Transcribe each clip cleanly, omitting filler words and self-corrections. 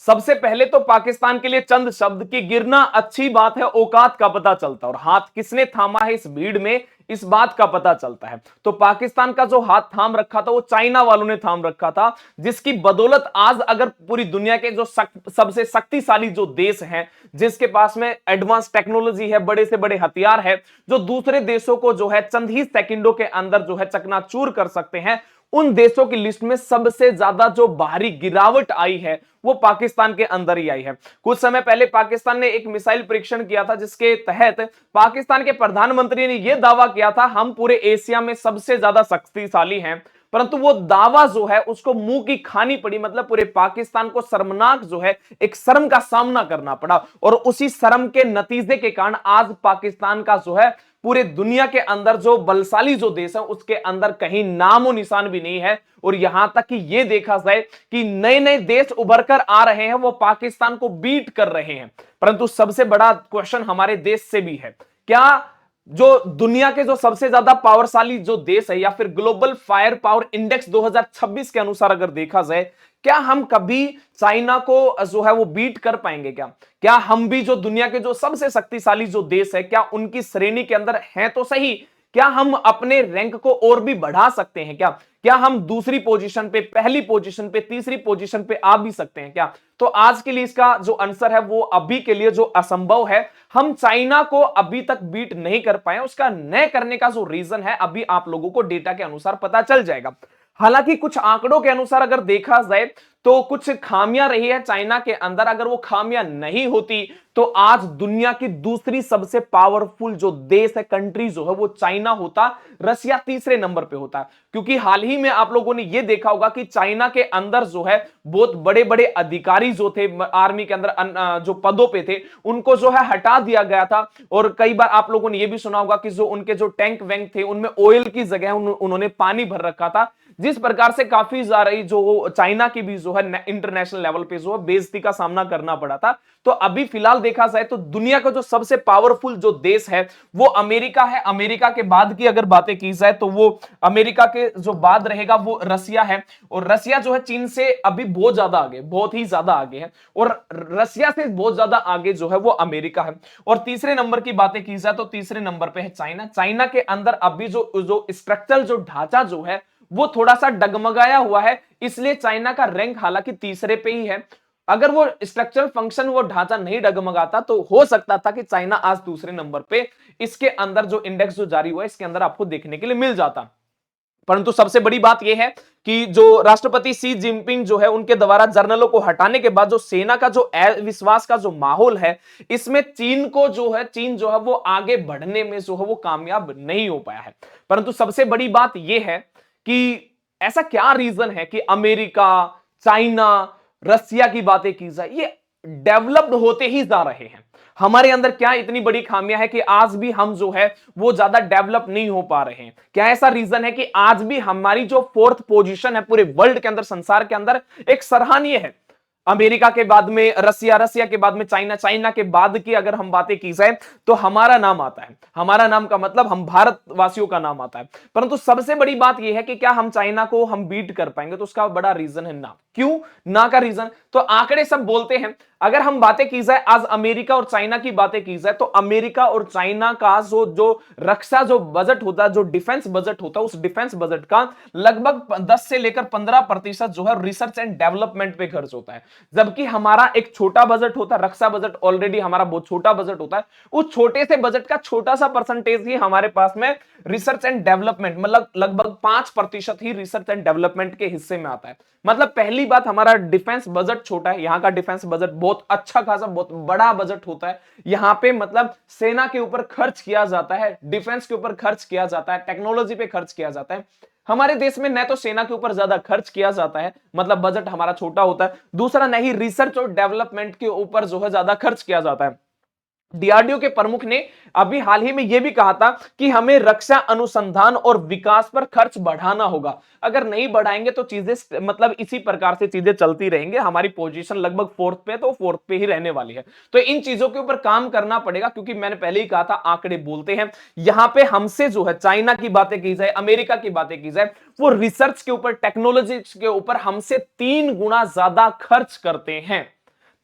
सबसे पहले तो पाकिस्तान के लिए चंद शब्द की गिरना अच्छी बात है, औकात का पता चलता है, और हाथ किसने थामा है इस भीड़ में इस बात का पता चलता है। तो पाकिस्तान का जो हाथ थाम रखा था वो चाइना वालों ने थाम रखा था, जिसकी बदौलत आज अगर पूरी दुनिया के जो सबसे शक्तिशाली जो देश हैं, जिसके पास में एडवांस टेक्नोलॉजी है, बड़े से बड़े हथियार है, जो दूसरे देशों को जो है चंद ही सेकंडों के अंदर जो है चकनाचूर कर सकते हैं, उन देशों की लिस्ट में सबसे ज्यादा जो बाहरी गिरावट आई है वो पाकिस्तान के अंदर ही आई है। कुछ समय पहले पाकिस्तान ने एक मिसाइल परीक्षण किया था, जिसके तहत पाकिस्तान के प्रधानमंत्री ने यह दावा किया था हम पूरे एशिया में सबसे ज्यादा शक्तिशाली हैं, परंतु वो दावा जो है उसको मुंह की खानी पड़ी। मतलब पूरे पाकिस्तान को शर्मनाक जो है एक शर्म का सामना करना पड़ा, और उसी शर्म के नतीजे के कारण आज पाकिस्तान का जो है पूरे दुनिया के अंदर जो बलशाली जो देश है उसके अंदर कहीं नामो निशान भी नहीं है। और यहां तक कि यह देखा जाए कि नए नए देश उभर कर आ रहे हैं, वो पाकिस्तान को बीट कर रहे हैं। परंतु सबसे बड़ा क्वेश्चन हमारे देश से भी है, क्या जो दुनिया के जो सबसे ज्यादा पावरशाली जो देश है, या फिर ग्लोबल फायर पावर इंडेक्स 2026 के अनुसार अगर देखा जाए, क्या हम कभी चाइना को जो है वो बीट कर पाएंगे? क्या हम भी जो दुनिया के जो सबसे शक्तिशाली जो देश है, क्या उनकी श्रेणी के अंदर हैं तो सही, क्या हम अपने रैंक को और भी बढ़ा सकते हैं? क्या हम दूसरी पोजीशन पे, पहली पोजीशन पे, तीसरी पोजीशन पे आ भी सकते हैं क्या? तो आज के लिए इसका जो आंसर है वो अभी के लिए जो असंभव है। हम चाइना को अभी तक बीट नहीं कर पाए, उसका न करने का जो रीजन है अभी आप लोगों को डेटा के अनुसार पता चल जाएगा। हालांकि कुछ आंकड़ों के अनुसार अगर देखा जाए तो कुछ खामियां रही है चाइना के अंदर, अगर वो खामियां नहीं होती तो आज दुनिया की दूसरी सबसे पावरफुल जो देश है, कंट्री जो है वो चाइना होता, रसिया तीसरे नंबर पे होता। क्योंकि हाल ही में आप लोगों ने ये देखा होगा कि चाइना के अंदर जो है बहुत बड़े बड़े अधिकारी जो थे आर्मी के अंदर जो पदों पे थे उनको जो है हटा दिया गया था। और कई बार आप लोगों ने ये भी सुना होगा कि जो उनके जो टैंक वैंक थे उनमें ऑयल की जगह उन्होंने पानी भर रखा था, जिस प्रकार से काफी सारी जो चाइना की भी जो है इंटरनेशनल लेवल पे जो है बेइज्जती का सामना करना पड़ा था। तो अभी फिलहाल देखा जाए तो दुनिया का जो सबसे पावरफुल जो देश है वो अमेरिका है। अमेरिका के बाद की अगर बातें की जाए तो वो अमेरिका के जो बाद रहेगा वो रसिया है, और रसिया जो है चीन से अभी बहुत ज्यादा आगे, बहुत ही ज्यादा आगे है, और रसिया से बहुत ज्यादा आगे जो है वो अमेरिका है। और तीसरे नंबर की बातें की जाए तो तीसरे नंबर पे है चाइना। चाइना के अंदर अभी जो स्ट्रक्चरल जो ढांचा जो है वो थोड़ा सा डगमगाया हुआ है, इसलिए चाइना का रैंक हालांकि तीसरे पे ही है। अगर वो स्ट्रक्चरल फंक्शन वो ढांचा नहीं डगमगाता तो हो सकता था कि चाइना आज दूसरे नंबर पे इसके अंदर जो इंडेक्स जो जारी हुआ है इसके अंदर आपको देखने के लिए मिल जाता। परंतु सबसे बड़ी बात यह है कि जो राष्ट्रपति शी जिनपिंग जो है उनके द्वारा जर्नलों को हटाने के बाद जो सेना का जो अविश्वास का जो माहौल है, इसमें चीन जो है वो आगे बढ़ने में जो है वो कामयाब नहीं हो पाया है। परंतु सबसे बड़ी बात यह है कि ऐसा क्या रीजन है कि अमेरिका, चाइना, रसिया की बातें की जाए, ये डेवलप्ड होते ही जा रहे हैं। हमारे अंदर क्या इतनी बड़ी खामियां है कि आज भी हम जो है वो ज्यादा डेवलप नहीं हो पा रहे हैं? क्या ऐसा रीजन है कि आज भी हमारी जो फोर्थ पोजीशन है पूरे वर्ल्ड के अंदर, संसार के अंदर एक सराहनीय है? अमेरिका के बाद में रसिया, रसिया के बाद में चाइना, चाइना के बाद की अगर हम बातें की जाए तो हमारा नाम आता है। हमारा नाम का मतलब हम भारतवासियों का नाम आता है। परंतु सबसे बड़ी बात यह है कि क्या हम चाइना को हम बीट कर पाएंगे? तो उसका बड़ा रीजन है ना। क्यों ना का रीजन तो आंकड़े सब बोलते हैं। अगर हम बातें की जाए आज अमेरिका और चाइना की बातें की जाए तो अमेरिका और चाइना का जो रक्षा जो बजट होता है, जो डिफेंस बजट होता है, उस डिफेंस बजट का लगभग 10 से लेकर 15% जो है रिसर्च एंड डेवलपमेंट पे खर्च होता है। जबकि हमारा एक छोटा बजट होता है, रक्षा बजट ऑलरेडी हमारा बहुत छोटा बजट होता है, उस छोटे से बजट का छोटा सा परसेंटेज ही हमारे पास में रिसर्च एंड डेवलपमेंट, मतलब लगभग 5% ही रिसर्च एंड डेवलपमेंट के हिस्से में आता है। मतलब पहली बात, हमारा डिफेंस बजट छोटा है, यहां का डिफेंस बजट बहुत अच्छा खासा बहुत बड़ा बजट होता है। यहां पे मतलब सेना के ऊपर खर्च किया जाता है, डिफेंस के ऊपर खर्च किया जाता है, टेक्नोलॉजी पे खर्च किया जाता है। हमारे देश में न तो सेना के ऊपर ज्यादा खर्च किया जाता है, मतलब बजट हमारा छोटा होता है, दूसरा नहीं रिसर्च और डेवलपमेंट के ऊपर जो है ज्यादा खर्च किया जाता है। डीआरडीओ के प्रमुख ने अभी हाल ही में यह भी कहा था कि हमें रक्षा अनुसंधान और विकास पर खर्च बढ़ाना होगा। अगर नहीं बढ़ाएंगे तो चीजें मतलब इसी प्रकार से चीजें चलती रहेंगे। हमारी पोजीशन लगभग फोर्थ पे, तो फोर्थ पे ही रहने वाली है। तो इन चीजों के ऊपर काम करना पड़ेगा, क्योंकि मैंने पहले ही कहा था आंकड़े बोलते हैं। यहां पे हमसे जो है चाइना की बातें की जाए, अमेरिका की बातें की जाए, वो रिसर्च के ऊपर, टेक्नोलॉजी के ऊपर हमसे 3 गुना ज्यादा खर्च करते हैं।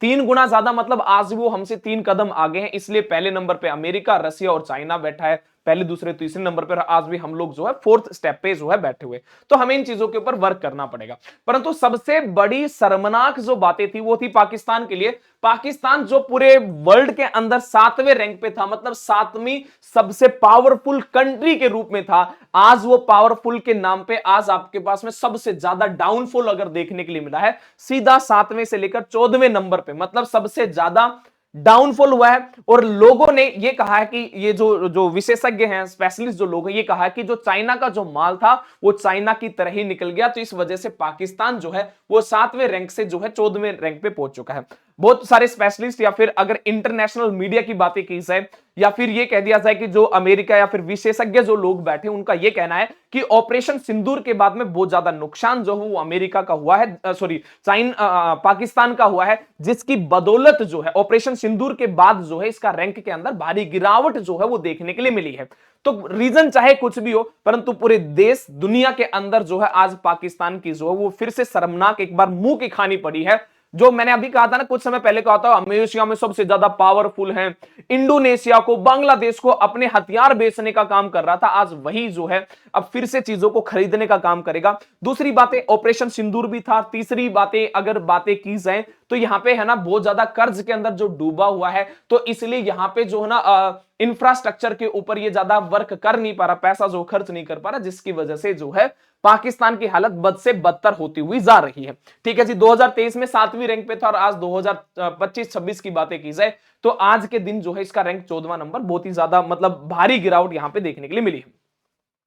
3 गुना ज्यादा, मतलब आज वो हमसे 3 कदम आगे हैं, इसलिए पहले नंबर पे अमेरिका, रसिया और चाइना बैठा है पहले, दूसरे, तीसरे नंबर पर। आज भी हम लोग जो है 4th स्टेप पे जो है बैठे हुए। तो हमें इन चीजों के ऊपर वर्क करना पड़ेगा। परंतु सबसे बड़ी शर्मनाक जो बातें थी वो थी पाकिस्तान के लिए। पाकिस्तान जो पूरे वर्ल्ड के अंदर 7वें रैंक पे था, मतलब 7वीं सबसे पावरफुल कंट्री के रूप में था, आज वो पावरफुल के नाम पे आज आपके पास में सबसे ज्यादा डाउनफॉल अगर देखने के लिए मिला है, सीधा 7वें से लेकर 14वें नंबर पे, मतलब सबसे ज्यादा डाउनफॉल हुआ है। और लोगों ने ये कहा है कि ये जो जो विशेषज्ञ हैं, स्पेशलिस्ट जो लोग हैं, ये कहा है कि जो चाइना का जो माल था वो चाइना की तरह ही निकल गया। तो इस वजह से पाकिस्तान जो है वो 7वें रैंक से जो है 14वें रैंक पे पहुंच चुका है। बहुत सारे स्पेशलिस्ट या फिर अगर इंटरनेशनल मीडिया की बातें की जाए, या फिर ये कह दिया जाए कि जो अमेरिका या फिर विशेषज्ञ जो लोग बैठे, उनका यह कहना है कि ऑपरेशन सिंदूर के बाद में बहुत ज्यादा नुकसान जो है वो अमेरिका का हुआ है, सॉरी पाकिस्तान का हुआ है, जिसकी बदौलत जो है ऑपरेशन सिंदूर के बाद जो है इसका रैंक के अंदर भारी गिरावट जो है वो देखने के लिए मिली है। तो रीजन चाहे कुछ भी हो, परंतु पूरे देश दुनिया के अंदर जो है आज पाकिस्तान की जो है वो फिर से शर्मनाक एक बार मुंह की खानी पड़ी है। जो मैंने अभी कहा था ना, कुछ समय पहले कहा था अमेरिका में सबसे ज्यादा पावरफुल है, इंडोनेशिया को, बांग्लादेश को अपने हथियार बेचने का काम कर रहा था, आज वही जो है अब फिर से चीजों को खरीदने का काम करेगा। दूसरी बातें ऑपरेशन सिंदूर भी था। तीसरी बातें अगर बातें की जाए तो यहां पे है ना बहुत ज्यादा कर्ज के अंदर जो डूबा हुआ है, तो इसलिए यहां पे जो है ना इंफ्रास्ट्रक्चर के ऊपर ये ज्यादा वर्क कर नहीं पा रहा, पैसा जो खर्च नहीं कर पा रहा, जिसकी वजह से जो है पाकिस्तान की हालत बद से बदतर होती हुई जा रही है। ठीक है जी, 2023 में 7वीं रैंक पे था और आज 2025-26 की बातें की जाए तो आज के दिन जो है इसका रैंक 14वां नंबर, बहुत ही ज्यादा मतलब भारी गिरावट यहां पे देखने के लिए मिली है।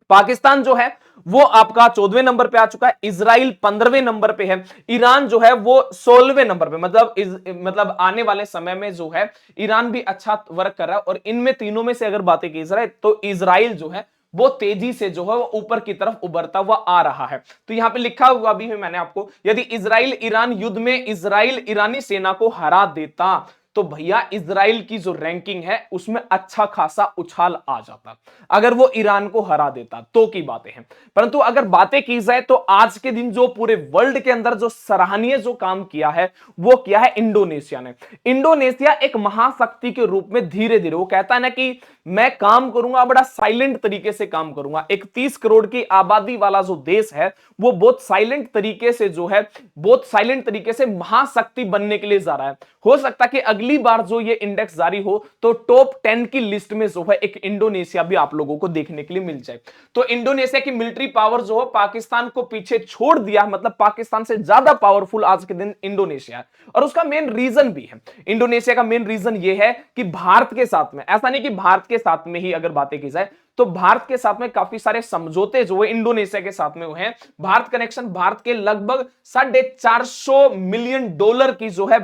पाकिस्तान जो है वो आपका 14वें नंबर पे आ चुका है, इजराइल 15वें नंबर पे है, ईरान जो है वो 16वें नंबर पे, मतलब आने वाले समय में जो है ईरान भी अच्छा वर्क कर रहा है। और इनमें तीनों में से अगर बातें की जाए तो इजराइल जो है वो तेजी से जो है वो ऊपर की तरफ उभरता हुआ आ रहा है। तो यहां पे लिखा हुआ भी है मैंने आपको, यदि इजराइल ईरान युद्ध में इजराइल ईरानी सेना को हरा देता तो भैया इजराइल की जो रैंकिंग है उसमें अच्छा खासा उछाल आ जाता, अगर वो ईरान को हरा देता तो की बातें हैं। परंतु अगर बातें की जाए तो आज के दिन जो पूरे वर्ल्ड के अंदर जो सराहनीय जो काम किया है वो किया है इंडोनेशिया ने। इंडोनेशिया एक महाशक्ति के रूप में धीरे धीरे वो कहता है ना कि मैं काम करूंगा, बड़ा साइलेंट तरीके से काम करूंगा। एक 30 करोड़ की आबादी वाला जो देश है वो बहुत साइलेंट तरीके से जो है बहुत साइलेंट तरीके से महाशक्ति बनने के लिए जा रहा है। हो सकता है कि अगली बार जो ये इंडेक्स जारी हो तो टॉप 10 की लिस्ट में जो है एक इंडोनेशिया भी आप लोगों को देखने के लिए मिल जाए। तो इंडोनेशिया की मिलिट्री पावर जो है पाकिस्तान को पीछे छोड़ दिया, मतलब पाकिस्तान से ज्यादा पावरफुल आज के दिन इंडोनेशिया है। और उसका मेन रीजन भी है, इंडोनेशिया का मेन रीजन ये है कि भारत के साथ में, ऐसा नहीं कि भारत के साथ में ही अगर बातें की जाए तो भारत के साथ में काफी सारे समझौते जो है इंडोनेशिया के साथ में हुए हैं। भारत कनेक्शन, भारत के लगभग $450 मिलियन की जो है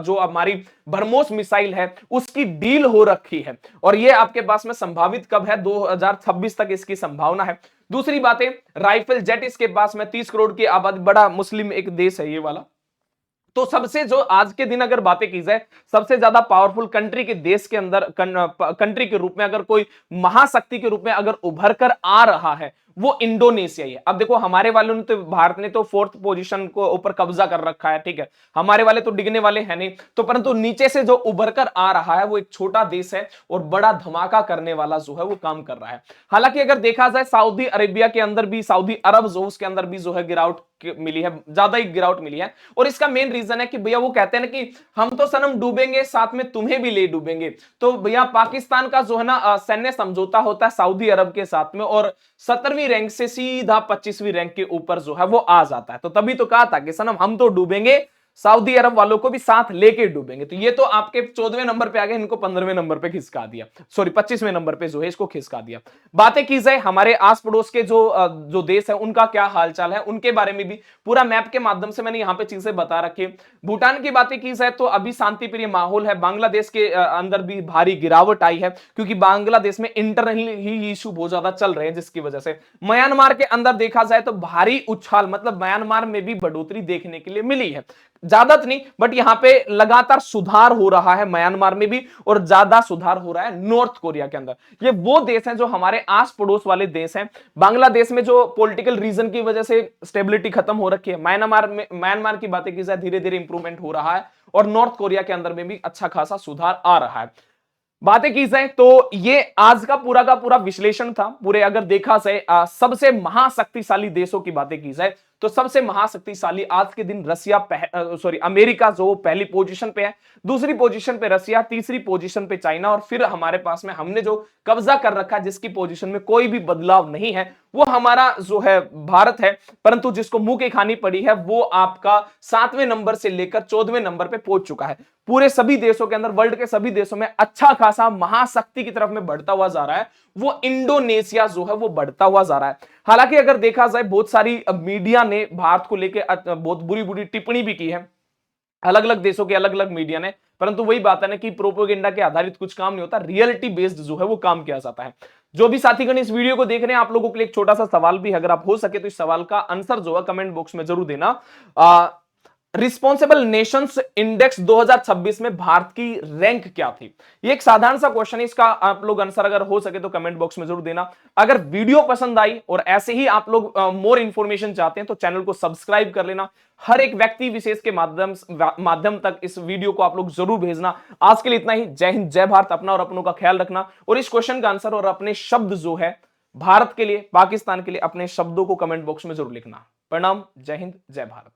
जो हमारी ब्रह्मोस मिसाइल है उसकी डील हो रखी है। और ये आपके पास में संभावित कब है, 2026 तक इसकी संभावना है। दूसरी बातें राइफल जेट इसके पास में 30 करोड़ की आबादी, बड़ा मुस्लिम एक देश है ये वाला। तो सबसे जो आज के दिन अगर बातें की जाए सबसे ज्यादा पावरफुल कंट्री के देश के अंदर कंट्री के रूप में अगर कोई महाशक्ति के रूप में अगर उभर कर आ रहा है वो इंडोनेशिया ही है। अब देखो हमारे वालों ने तो, भारत ने तो 4th पोजीशन को ऊपर कब्जा कर रखा है, ठीक है, हमारे वाले तो डिगने वाले हैं नहीं। तो परंतु नीचे से जो उभर कर आ रहा है वो एक छोटा देश है और बड़ा धमाका करने वाला जो है वो काम कर रहा है। हालांकि अगर देखा जाए सऊदी अरेबिया के अंदर भी, सऊदी अरब जो उसके अंदर भी जो है गिरावट मिली है, ज्यादा ही गिरावट मिली है। और इसका मेन रीजन है कि भैया वो कहते हैं ना कि हम तो सनम डूबेंगे साथ में तुम्हें भी ले डूबेंगे। तो भैया पाकिस्तान का जो है ना सैन्य समझौता होता है सऊदी अरब के साथ में और 17वीं रैंक से सीधा 25वीं रैंक के ऊपर जो है वो आ जाता है। तो तभी तो कहा था कि सनम हम तो डूबेंगे, सऊदी अरब वालों को भी साथ लेके डूबेंगे। तो ये तो आपके 14वें नंबर पे आ गए, इनको 15वें नंबर पे खिसका दिया, सॉरी 25वें नंबर पे जो है इसको खिसका दिया। बातें की जाए हमारे आस पड़ोस के जो देश है उनका क्या हालचाल है, उनके बारे में भी पूरा मैप के माध्यम से मैंने यहां पे चीजें बता रखी। भूटान की बातें की जाए तो अभी शांति प्रिय माहौल है। बांग्लादेश के अंदर भी भारी गिरावट आई है क्योंकि बांग्लादेश में इंटरनल ही इशू बहुत ज्यादा चल रहे हैं, जिसकी वजह से म्यांमार के अंदर देखा जाए तो भारी उछाल, मतलब म्यांमार में भी बढ़ोतरी देखने के लिए मिली है, ज्यादा तो नहीं बट यहां पे लगातार सुधार हो रहा है म्यांमार में भी, और ज्यादा सुधार हो रहा है नॉर्थ कोरिया के अंदर। ये वो देश हैं जो हमारे आस पड़ोस वाले देश हैं। बांग्लादेश में जो पॉलिटिकल रीजन की वजह से स्टेबिलिटी खत्म हो रखी है, म्यांमार की बातें की जाए धीरे धीरे इंप्रूवमेंट हो रहा है। और नॉर्थ कोरिया के अंदर में भी अच्छा खासा सुधार आ रहा है। बातें की जाए तो ये आज का पूरा विश्लेषण था। पूरे अगर देखा जाए सबसे महाशक्तिशाली देशों की बातें की जाए तो सबसे महाशक्तिशाली आज के दिन रसिया अमेरिका जो पहली पोजीशन पे है, दूसरी पोजीशन पे रसिया, तीसरी पोजीशन पे चाइना और फिर हमारे पास में हमने जो कब्जा कर रखा है जिसकी पोजीशन में कोई भी बदलाव नहीं है वो हमारा जो है भारत है, परंतु जिसको मुंह की खानी पड़ी है वो आपका 7वें नंबर से लेकर 14वें नंबर पे पहुंच चुका है। पूरे सभी देशों के अंदर, वर्ल्ड के सभी देशों में अच्छा खासा महाशक्ति की तरफ में बढ़ता हुआ जा रहा है, वो इंडोनेशिया जो है वो बढ़ता हुआ जा रहा है। हालांकि अगर देखा जाए बहुत सारी मीडिया ने भारत को लेकर बहुत बुरी बुरी टिप्पणी भी की है, अलग अलग देशों के अलग अलग मीडिया ने, परंतु वही बात है ना कि प्रोपोगेंडा के आधारित कुछ काम नहीं होता, रियलिटी बेस्ड जो है वो काम किया जाता है। जो भी साथीगण इस वीडियो को देख रहे हैं आप लोगों के लिए एक छोटा सा सवाल भी, अगर आप हो सके तो इस सवाल का आंसर जो है कमेंट बॉक्स में जरूर देना। रिस्पॉन्सिबल नेशंस इंडेक्स 2026 में भारत की रैंक क्या थी? ये एक साधारण सा क्वेश्चन है, इसका आप लोग आंसर अगर हो सके तो कमेंट बॉक्स में जरूर देना। अगर वीडियो पसंद आई और ऐसे ही आप लोग मोर इंफॉर्मेशन चाहते हैं तो चैनल को सब्सक्राइब कर लेना। हर एक व्यक्ति विशेष के माध्यम तक इस वीडियो को आप लोग जरूर भेजना। आज के लिए इतना ही। जय हिंद, जय भारत। अपना और अपनों का ख्याल रखना और इस क्वेश्चन का आंसर और अपने शब्द जो है भारत के लिए, पाकिस्तान के लिए, अपने शब्दों को कमेंट बॉक्स में जरूर लिखना। प्रणाम, जय हिंद, जय भारत।